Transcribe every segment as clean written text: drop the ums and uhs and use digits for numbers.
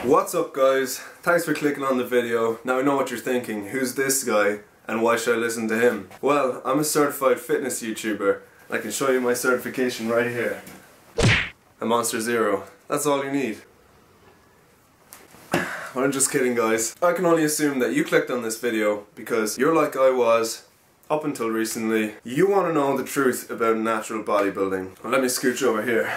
What's up guys? Thanks for clicking on the video. Now I know what you're thinking, who's this guy and why should I listen to him? Well, I'm a certified fitness YouTuber. I can show you my certification right here. A Monster Zero. That's all you need. Well, I'm just kidding guys. I can only assume that you clicked on this video because you're like I was up until recently. You want to know the truth about natural bodybuilding. Well, let me scooch over here.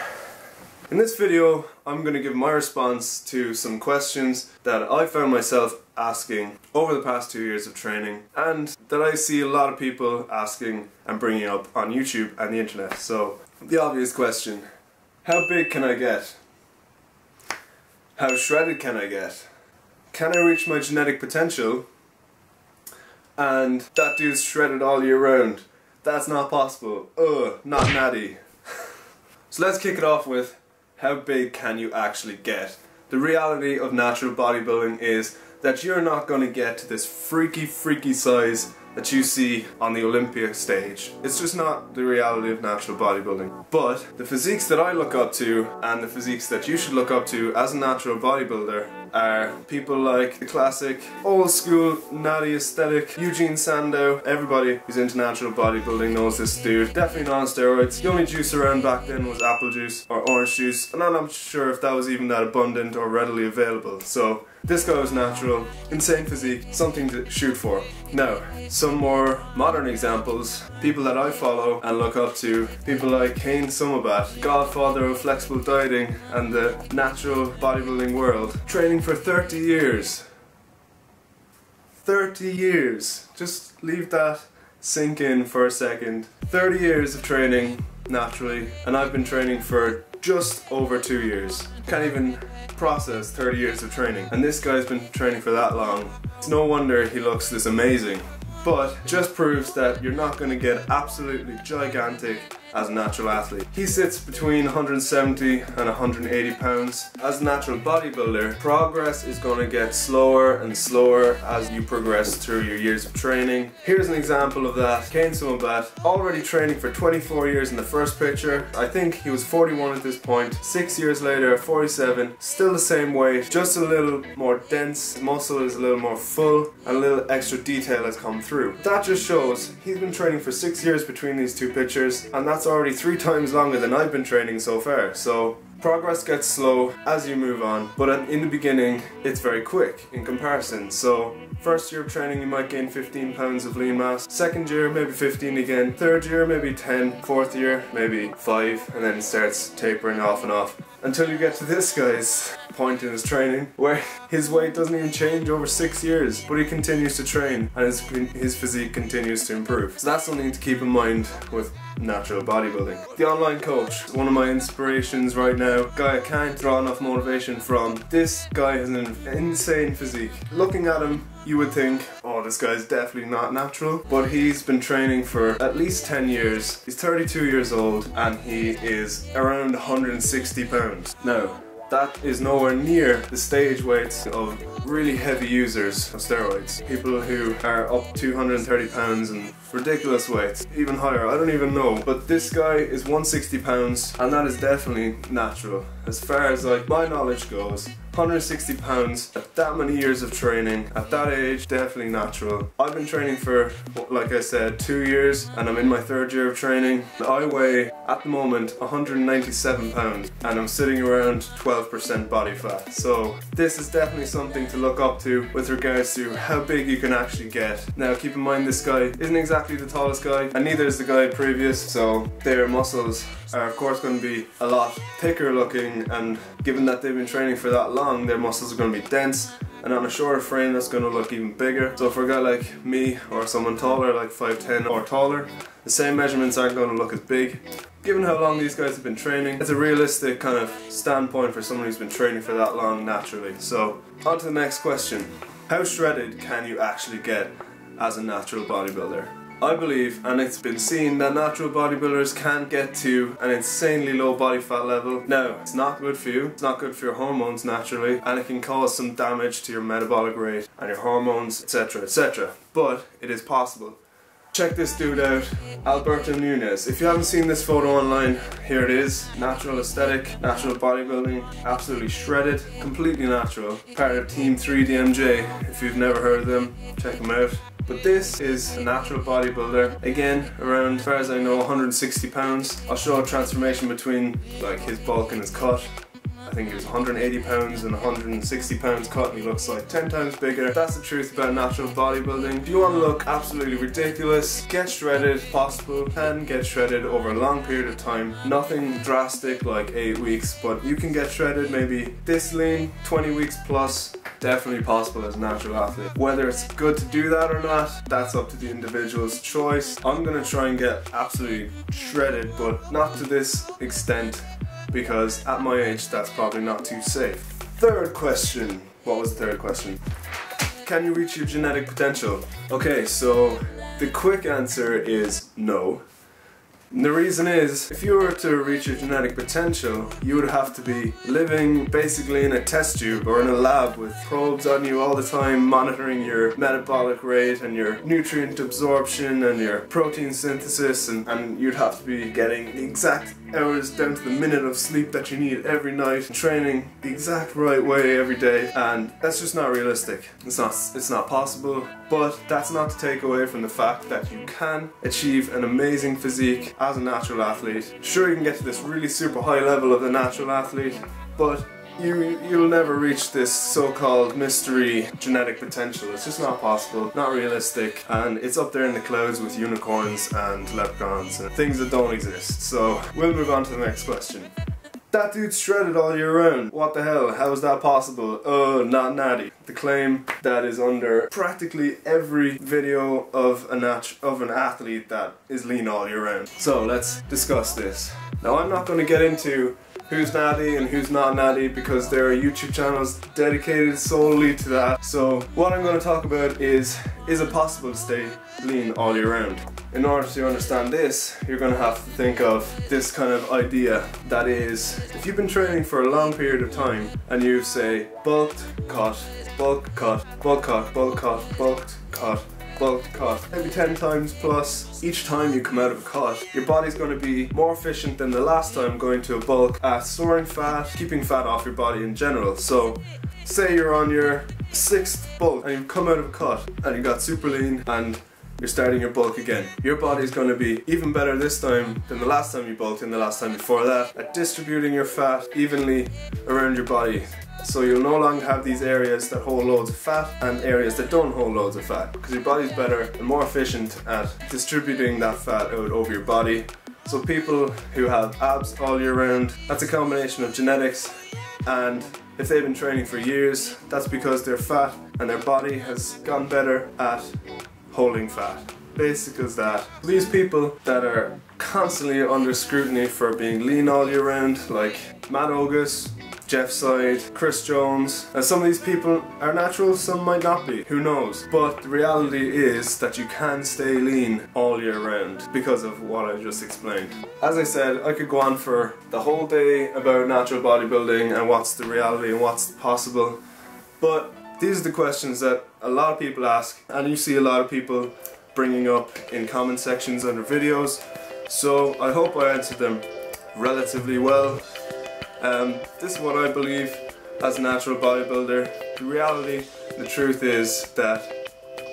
In this video, I'm going to give my response to some questions that I found myself asking over the past 2 years of training and that I see a lot of people asking and bringing up on YouTube and the internet. So, the obvious question, how big can I get? How shredded can I get? Can I reach my genetic potential? And that dude's shredded all year round. That's not possible. Not Natty. So let's kick it off with, how big can you actually get? The reality of natural bodybuilding is that you're not going to get to this freaky size that you see on the Olympia stage. It's just not the reality of natural bodybuilding. But the physiques that I look up to and the physiques that you should look up to as a natural bodybuilder are people like the classic old school Natty aesthetic Eugene Sandow. Everybody who's into natural bodybuilding knows this dude. Definitely not on steroids. The only juice around back then was apple juice or orange juice, and I'm not sure if that was even that abundant or readily available. So this guy was natural, insane physique, something to shoot for. Now, some more modern examples, people that I follow and look up to, people like Kane Sumabat, godfather of flexible dieting and the natural bodybuilding world, training for 30 years. 30 years. Just leave that sink in for a second. 30 years of training naturally, and I've been training for just over 2 years. Can't even process 30 years of training, and this guy's been training for that long. It's no wonder he looks this amazing, but just proves that you're not going to get absolutely gigantic as a natural athlete. He sits between 170 and 180 pounds. As a natural bodybuilder, progress is going to get slower and slower as you progress through your years of training. Here's an example of that. Kane Sumabat, already training for 24 years in the first picture. I think he was 41 at this point. 6 years later, 47, still the same weight, just a little more dense, muscle is a little more full, and a little extra detail has come through. That just shows he's been training for 6 years between these two pictures, and that's already 3 times longer than I've been training so far. So progress gets slow as you move on, but in the beginning it's very quick in comparison. So first year of training you might gain 15 pounds of lean mass, second year maybe 15 again, third year maybe 10, fourth year maybe 5, and then it starts tapering off and off until you get to this guy's point in his training where his weight doesn't even change over 6 years, but he continues to train and his physique continues to improve. So that's something to keep in mind with natural bodybuilding. The online coach is one of my inspirations right now. Guy I can't draw enough motivation from. This guy has an insane physique. Looking at him you would think, oh, this guy's definitely not natural, but he's been training for at least 10 years. He's 32 years old and he is around 160 pounds. Now, that is nowhere near the stage weights of really heavy users of steroids. People who are up 230 pounds and ridiculous weights, even higher, I don't even know. But this guy is 160 pounds and that is definitely natural. As far as like my knowledge goes, 160 pounds at that many years of training, at that age, definitely natural. I've been training for, like I said, 2 years and I'm in my 3rd year of training. I weigh, at the moment, 197 pounds and I'm sitting around 12% body fat. So this is definitely something to look up to with regards to how big you can actually get. Now keep in mind this guy isn't exactly the tallest guy and neither is the guy previous, so their muscles are of course going to be a lot thicker looking, and given that they've been training for that long, their muscles are going to be dense, and on a shorter frame that's going to look even bigger. So for a guy like me or someone taller like 5'10" or taller, the same measurements aren't going to look as big. Given how long these guys have been training, it's a realistic kind of standpoint for someone who's been training for that long naturally. So on to the next question. How shredded can you actually get as a natural bodybuilder? I believe, and it's been seen, that natural bodybuilders can get to an insanely low body fat level. Now, it's not good for you, it's not good for your hormones naturally, and it can cause some damage to your metabolic rate and your hormones, etc, etc. But it is possible. Check this dude out, Alberto Nunez. If you haven't seen this photo online, here it is. Natural aesthetic, natural bodybuilding, absolutely shredded, completely natural. Part of Team 3DMJ. If you've never heard of them, check them out. But this is a natural bodybuilder, again around, as far as I know, 160 pounds. I'll show a transformation between like his bulk and his cut. I think he was 180 pounds and 160 pounds cut, and he looks like 10 times bigger. That's the truth about natural bodybuilding. If you want to look absolutely ridiculous, get shredded, possible, can get shredded over a long period of time. Nothing drastic like 8 weeks, but you can get shredded maybe this lean, 20 weeks plus. Definitely possible as a natural athlete. Whether it's good to do that or not, that's up to the individual's choice. I'm gonna try and get absolutely shredded, but not to this extent, because at my age that's probably not too safe. Third question. What was the third question? Can you reach your genetic potential? Okay, so the quick answer is no. And the reason is, if you were to reach your genetic potential, you would have to be living basically in a test tube or in a lab with probes on you all the time, monitoring your metabolic rate and your nutrient absorption and your protein synthesis, and you'd have to be getting the exact hours down to the minute of sleep that you need every night, and training the exact right way every day, and that's just not realistic. It's not possible, but that's not to take away from the fact that you can achieve an amazing physique as a natural athlete. Sure, you can get to this really super high level of the natural athlete, but you'll never reach this so-called mystery genetic potential. It's just not possible, not realistic, and it's up there in the clouds with unicorns and leprechauns and things that don't exist. So we'll move on to the next question. That dude's shredded all year round. What the hell? How is that possible? Oh, not Natty. The claim that is under practically every video of an athlete that is lean all year round. So let's discuss this. Now, I'm not going to get into who's Natty and who's not Natty, because there are YouTube channels dedicated solely to that. So what I'm going to talk about is it possible to stay lean all year round? In order to understand this, you're going to have to think of this kind of idea. That is, if you've been training for a long period of time and you say bulked, cut, bulk, cut, bulk, cut, bulk, cut, bulked, cut, bulk, cut, maybe 10 times plus, each time you come out of a cut, your body's going to be more efficient than the last time going to a bulk at storing fat, keeping fat off your body in general. So say you're on your 6th bulk and you've come out of a cut and you got super lean and you're starting your bulk again. Your body's going to be even better this time than the last time you bulked and the last time before that at distributing your fat evenly around your body. So you'll no longer have these areas that hold loads of fat and areas that don't hold loads of fat, because your body's better and more efficient at distributing that fat out over your body. So people who have abs all year round, that's a combination of genetics, and if they've been training for years, that's because their fat and their body has gotten better at holding fat. Basic as that. These people that are constantly under scrutiny for being lean all year round, like Matt Ogus, Jeff Side, Chris Jones, and some of these people are natural, some might not be, who knows. But the reality is that you can stay lean all year round because of what I just explained. As I said, I could go on for the whole day about natural bodybuilding and what's the reality and what's possible, but these are the questions that a lot of people ask, and you see a lot of people bringing up in comment sections under videos, so I hope I answered them relatively well. This is what I believe as a natural bodybuilder. The reality, the truth is that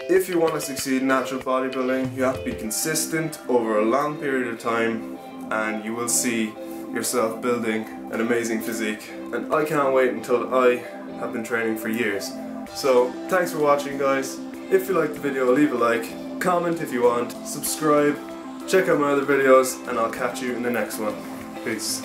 if you want to succeed in natural bodybuilding, you have to be consistent over a long period of time, and you will see yourself building an amazing physique. And I can't wait until I have been training for years. So thanks for watching, guys. If you liked the video, leave a like, comment if you want, subscribe, check out my other videos, and I'll catch you in the next one. Peace.